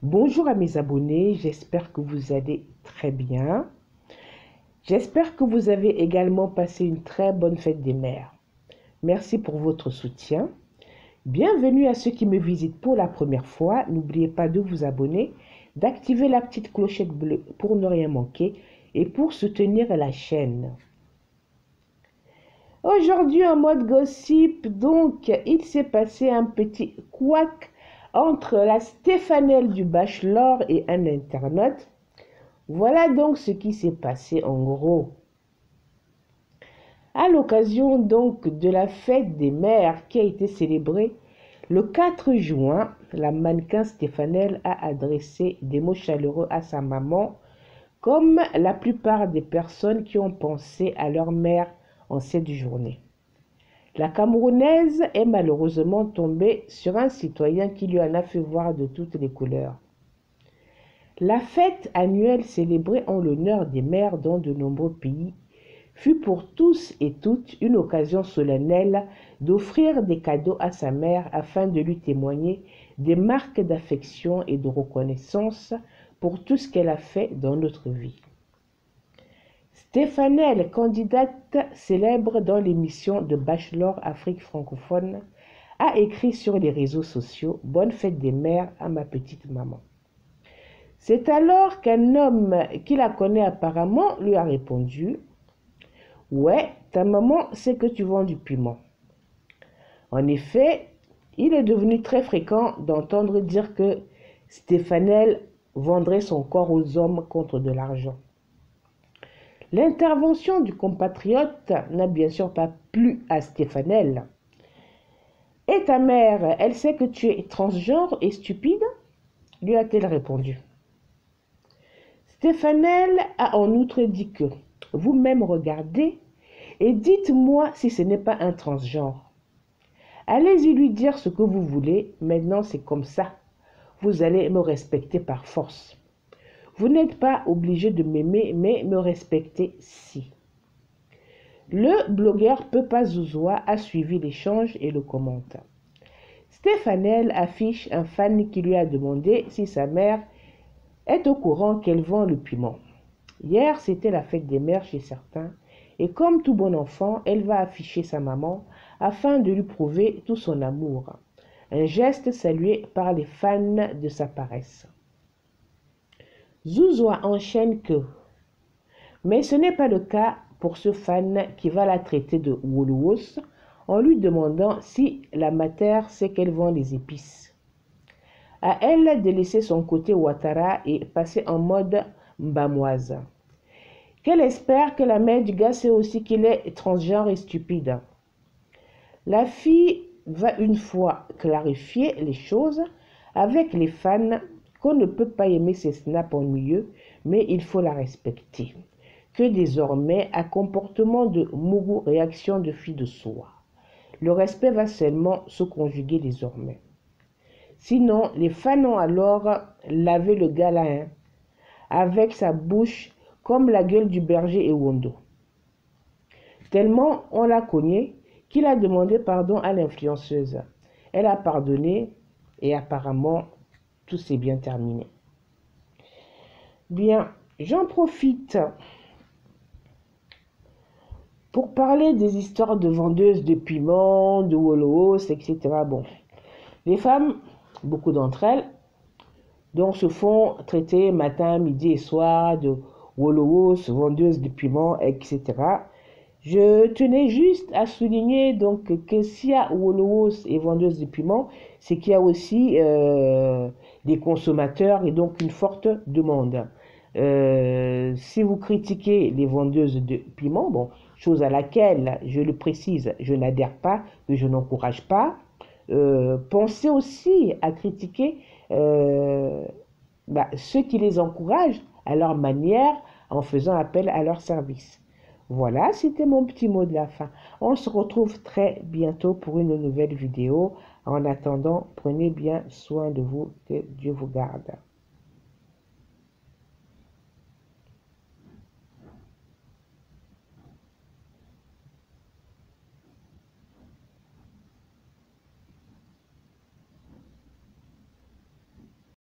Bonjour à mes abonnés, j'espère que vous allez très bien. J'espère que vous avez également passé une très bonne fête des mères. Merci pour votre soutien. Bienvenue à ceux qui me visitent pour la première fois. N'oubliez pas de vous abonner, d'activer la petite clochette bleue pour ne rien manquer et pour soutenir la chaîne. Aujourd'hui en mode gossip, donc il s'est passé un petit couac entre la Stéphanelle du Bachelor et un internaute. Voilà donc ce qui s'est passé en gros. À l'occasion donc de la fête des mères qui a été célébrée le 4 juin, la mannequin Stéphanelle a adressé des mots chaleureux à sa maman, comme la plupart des personnes qui ont pensé à leur mère en cette journée. La Camerounaise est malheureusement tombée sur un citoyen qui lui en a fait voir de toutes les couleurs. La fête annuelle célébrée en l'honneur des mères dans de nombreux pays fut pour tous et toutes une occasion solennelle d'offrir des cadeaux à sa mère afin de lui témoigner des marques d'affection et de reconnaissance pour tout ce qu'elle a fait dans notre vie. Stéphanelle, candidate célèbre dans l'émission de Bachelor Afrique francophone, a écrit sur les réseaux sociaux « Bonne fête des mères à ma petite maman ». C'est alors qu'un homme qui la connaît apparemment lui a répondu « Ouais, ta maman sait que tu vends du piment ». En effet, il est devenu très fréquent d'entendre dire que Stéphanelle vendrait son corps aux hommes contre de l'argent. L'intervention du compatriote n'a bien sûr pas plu à Stéphanelle. « Et ta mère, elle sait que tu es transgenre et stupide ?» lui a-t-elle répondu. Stéphanelle a en outre dit que « Vous-même regardez et dites-moi si ce n'est pas un transgenre. Allez-y lui dire ce que vous voulez, maintenant c'est comme ça. Vous allez me respecter par force. Vous n'êtes pas obligé de m'aimer, mais me respecter si. » Le blogueur Pepa Zouzoua a suivi l'échange et le commente. Stéphanelle affiche un fan qui lui a demandé si sa mère est au courant qu'elle vend le piment. Hier, c'était la fête des mères chez certains, et comme tout bon enfant, elle va afficher sa maman afin de lui prouver tout son amour. Un geste salué par les fans de sa paresse. Zouzoua enchaîne que « Mais ce n'est pas le cas pour ce fan qui va la traiter de Wolowos en lui demandant si la mater sait qu'elle vend les épices. À elle de laisser son côté Ouattara et passer en mode mbamoise. Qu'elle espère que la mère du gars sait aussi qu'il est transgenre et stupide. La fille va une fois clarifier les choses avec les fans qu'on ne peut pas aimer ses snaps ennuyeux, mais il faut la respecter. Que désormais, à comportement de mourou réaction de fille de soi. Le respect va seulement se conjuguer désormais. Sinon, les fans ont alors lavé le gars là, avec sa bouche comme la gueule du berger Ewondo. Tellement on l'a cogné qu'il a demandé pardon à l'influenceuse. Elle a pardonné et apparemment tout s'est bien terminé. Bien, j'en profite pour parler des histoires de vendeuses de piments, de Wolowos, etc. Bon, les femmes, beaucoup d'entre elles, donc se font traiter matin, midi et soir de Wolowos, vendeuses de piments, etc. Je tenais juste à souligner donc que s'il y a Wolowos et vendeuses de piments, c'est qu'il y a aussi des consommateurs et donc une forte demande. Si vous critiquez les vendeuses de piments, bon, chose à laquelle, je le précise, je n'adhère pas, que je n'encourage pas, pensez aussi à critiquer ceux qui les encouragent à leur manière en faisant appel à leur service. Voilà, c'était mon petit mot de la fin. On se retrouve très bientôt pour une nouvelle vidéo. En attendant, prenez bien soin de vous, que Dieu vous garde.